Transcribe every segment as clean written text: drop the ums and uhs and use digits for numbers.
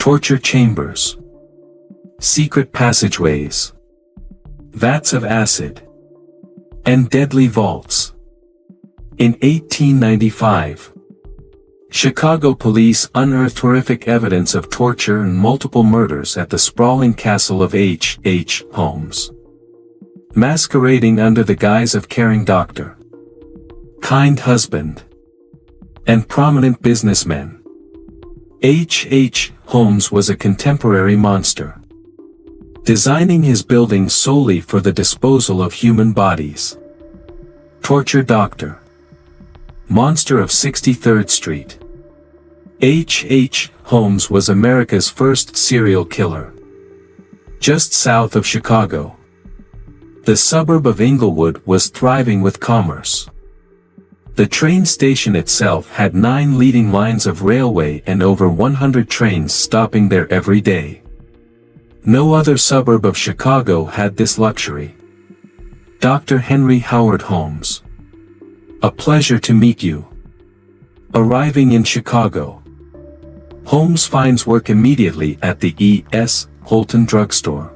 torture chambers, secret passageways, vats of acid, and deadly vaults. In 1895, Chicago police unearthed horrific evidence of torture and multiple murders at the sprawling castle of H. H. Holmes. Masquerading under the guise of caring doctor, kind husband, and prominent businessman, H. H. Holmes was a contemporary monster, designing his buildings solely for the disposal of human bodies. Torture Doctor, Monster of 63rd Street. H. H. Holmes was America's first serial killer. Just south of Chicago, the suburb of Englewood was thriving with commerce. The train station itself had 9 leading lines of railway and over 100 trains stopping there every day. No other suburb of Chicago had this luxury. Dr. Henry Howard Holmes. A pleasure to meet you. Arriving in Chicago, Holmes finds work immediately at the E.S. Holton drugstore,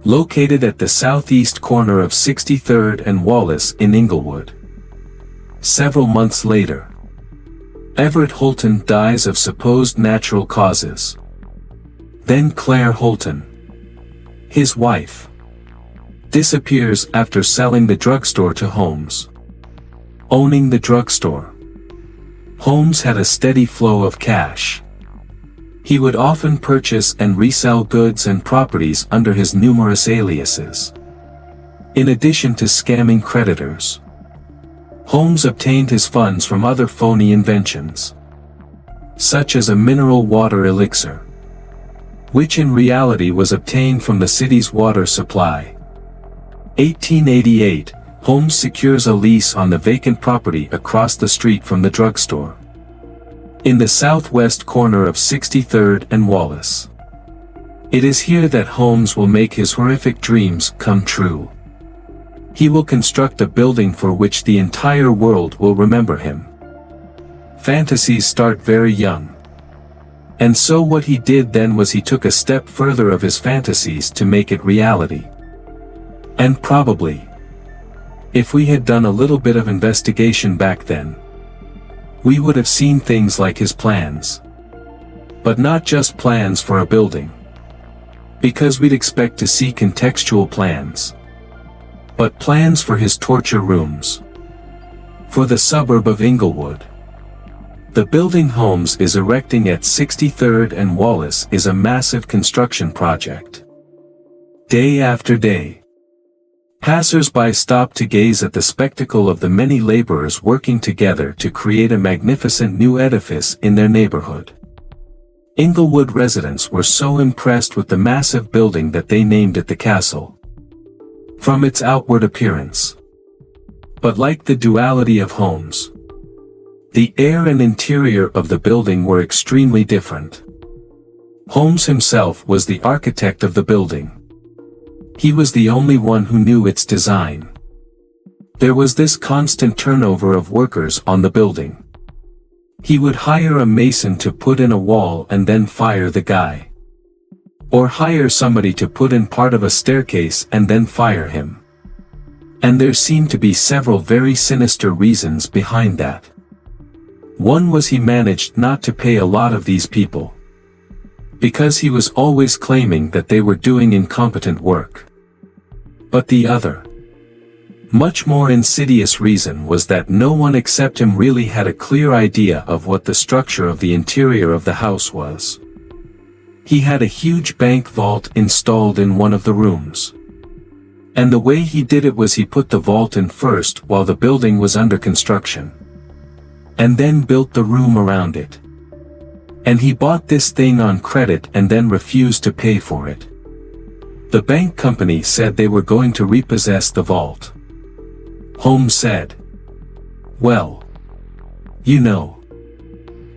located at the southeast corner of 63rd and Wallace in Englewood. Several months later, Everett Holton dies of supposed natural causes. Then Claire Holton, his wife, disappears after selling the drugstore to Holmes. Owning the drugstore, Holmes had a steady flow of cash. He would often purchase and resell goods and properties under his numerous aliases. In addition to scamming creditors, Holmes obtained his funds from other phony inventions, such as a mineral water elixir, which in reality was obtained from the city's water supply. 1888, Holmes secures a lease on the vacant property across the street from the drugstore, in the southwest corner of 63rd and Wallace. It is here that Holmes will make his horrific dreams come true. He will construct a building for which the entire world will remember him. Fantasies start very young. And so what he did then was he took a step further of his fantasies to make it reality. And probably, if we had done a little bit of investigation back then, we would have seen things like his plans. But not just plans for a building, because we'd expect to see contextual plans, but plans for his torture rooms. For the suburb of Englewood, the building Holmes is erecting at 63rd and Wallace is a massive construction project. Day after day, passers-by stop to gaze at the spectacle of the many laborers working together to create a magnificent new edifice in their neighborhood. Englewood residents were so impressed with the massive building that they named it the Castle, from its outward appearance. But like the duality of Holmes, the air and interior of the building were extremely different. Holmes himself was the architect of the building. He was the only one who knew its design. There was this constant turnover of workers on the building. He would hire a mason to put in a wall and then fire the guy. Or hire somebody to put in part of a staircase and then fire him. And there seemed to be several very sinister reasons behind that. One was he managed not to pay a lot of these people, because he was always claiming that they were doing incompetent work. But the other, much more insidious reason was that no one except him really had a clear idea of what the structure of the interior of the house was. He had a huge bank vault installed in one of the rooms. And the way he did it was he put the vault in first while the building was under construction, and then built the room around it. And he bought this thing on credit and then refused to pay for it. The bank company said they were going to repossess the vault. Holmes said, "Well, you know,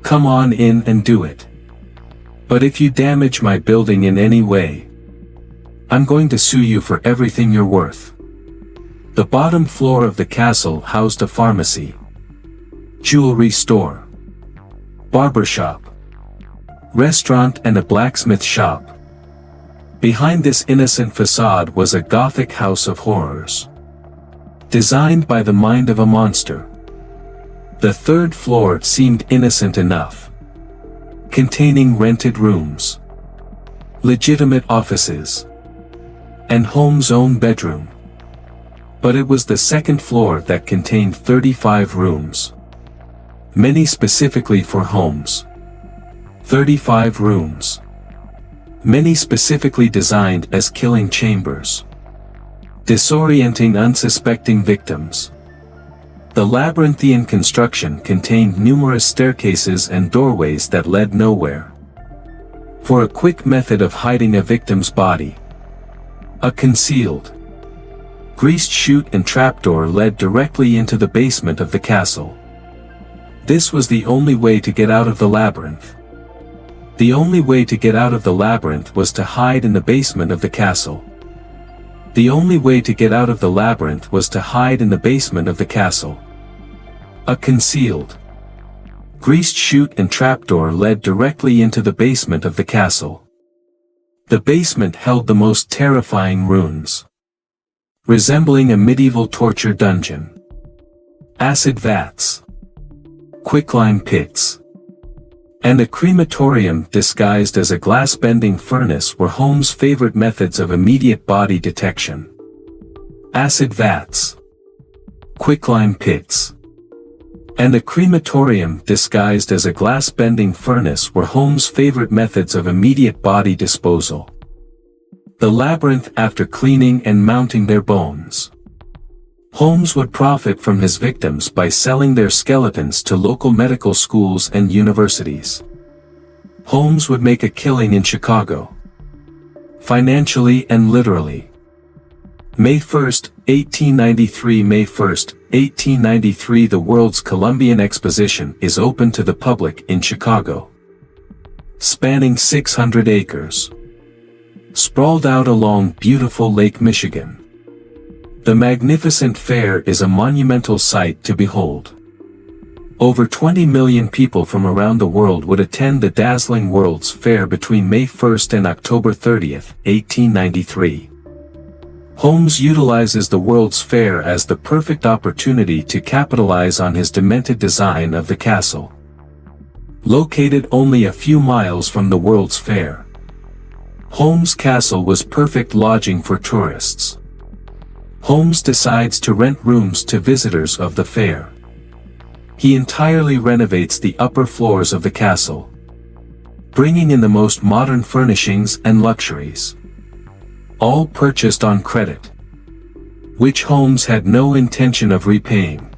come on in and do it. But if you damage my building in any way, I'm going to sue you for everything you're worth." The bottom floor of the castle housed a pharmacy, jewelry store, barbershop, restaurant and a blacksmith shop. Behind this innocent facade was a Gothic house of horrors, designed by the mind of a monster. The third floor seemed innocent enough, containing rented rooms, legitimate offices, and Holmes' own bedroom. But it was the second floor that contained 35 rooms, many specifically for Holmes. 35 rooms, many specifically designed as killing chambers, disorienting unsuspecting victims. The labyrinthian construction contained numerous staircases and doorways that led nowhere. For a quick method of hiding a victim's body, a concealed, greased chute and trapdoor led directly into the basement of the castle. This was the only way to get out of the labyrinth. The only way to get out of the labyrinth was to hide in the basement of the castle. The only way to get out of the labyrinth was to hide in the basement of the castle. A concealed, greased chute and trapdoor led directly into the basement of the castle. The basement held the most terrifying rooms, resembling a medieval torture dungeon. Acid vats, quicklime pits, and a crematorium disguised as a glass-bending furnace were Holmes' favorite methods of immediate body detection. Acid vats, quicklime pits, and a crematorium disguised as a glass-bending furnace were Holmes' favorite methods of immediate body disposal. The labyrinth after cleaning and mounting their bones. Holmes would profit from his victims by selling their skeletons to local medical schools and universities. Holmes would make a killing in Chicago, financially and literally. May 1, 1893 May 1, 1893 The World's Columbian Exposition is open to the public in Chicago. Spanning 600 acres. Sprawled out along beautiful Lake Michigan. The magnificent fair is a monumental sight to behold. Over 20 million people from around the world would attend the dazzling World's Fair between May 1 and October 30, 1893. Holmes utilizes the World's Fair as the perfect opportunity to capitalize on his demented design of the castle. Located only a few miles from the World's Fair, Holmes' castle was perfect lodging for tourists. Holmes decides to rent rooms to visitors of the fair. He entirely renovates the upper floors of the castle, bringing in the most modern furnishings and luxuries, all purchased on credit, which Holmes had no intention of repaying.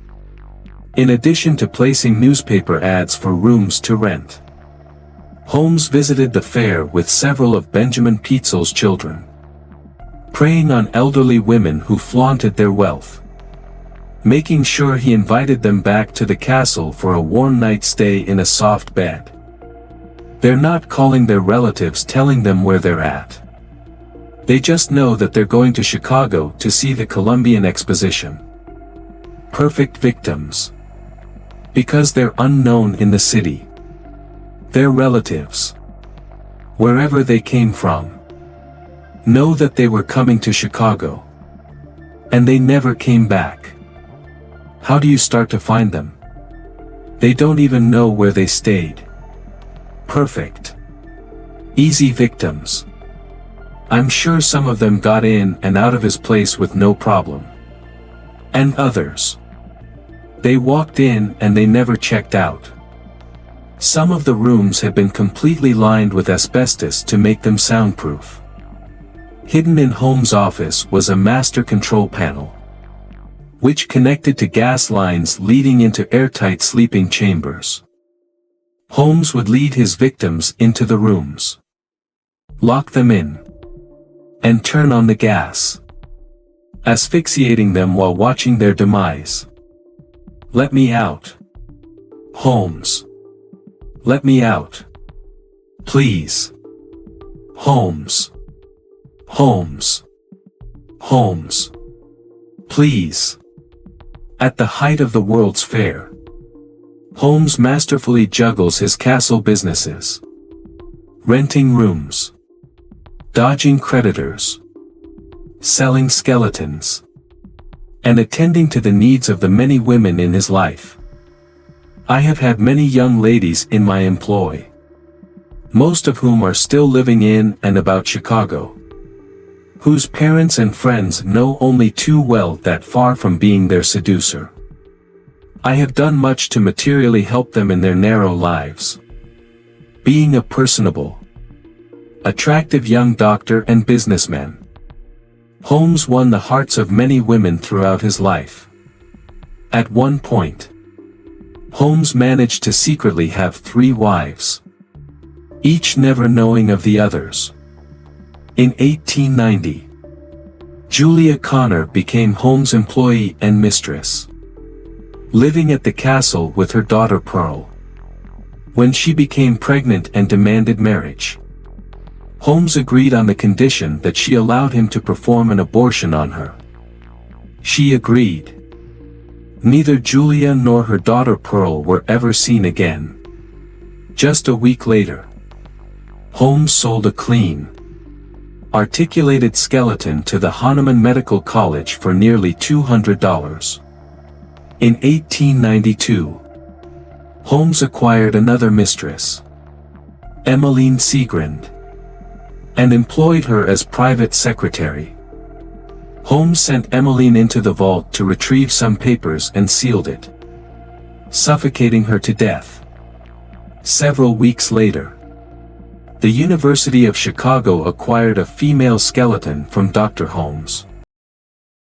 In addition to placing newspaper ads for rooms to rent, Holmes visited the fair with several of Benjamin Peitzel's children, preying on elderly women who flaunted their wealth, making sure he invited them back to the castle for a warm night's stay in a soft bed. They're not calling their relatives telling them where they're at. They just know that they're going to Chicago to see the Columbian Exposition. Perfect victims. Because they're unknown in the city. Their relatives, wherever they came from, know that they were coming to Chicago. And they never came back. How do you start to find them? They don't even know where they stayed. Perfect. Easy victims. I'm sure some of them got in and out of his place with no problem. And others, they walked in and they never checked out. Some of the rooms had been completely lined with asbestos to make them soundproof. Hidden in Holmes' office was a master control panel, which connected to gas lines leading into airtight sleeping chambers. Holmes would lead his victims into the rooms, lock them in, and turn on the gas, asphyxiating them while watching their demise. Let me out. Holmes. Let me out. Please. Holmes. Holmes. Holmes. Please. At the height of the World's Fair, Holmes masterfully juggles his castle businesses. renting rooms, dodging creditors, selling skeletons, and attending to the needs of the many women in his life. I have had many young ladies in my employ, most of whom are still living in and about Chicago, whose parents and friends know only too well that far from being their seducer, I have done much to materially help them in their narrow lives. Being a personable, attractive young doctor and businessman, Holmes won the hearts of many women throughout his life. At one point, Holmes managed to secretly have 3 wives, each never knowing of the others. In 1890, Julia Connor became Holmes' employee and mistress, living at the castle with her daughter Pearl. When she became pregnant and demanded marriage, Holmes agreed on the condition that she allowed him to perform an abortion on her. She agreed. Neither Julia nor her daughter Pearl were ever seen again. Just a week later, Holmes sold a clean, articulated skeleton to the Hahnemann Medical College for nearly $200. In 1892, Holmes acquired another mistress, Emmeline Seagrand, and employed her as private secretary. Holmes sent Emmeline into the vault to retrieve some papers and sealed it, suffocating her to death. Several weeks later, the University of Chicago acquired a female skeleton from Dr. Holmes.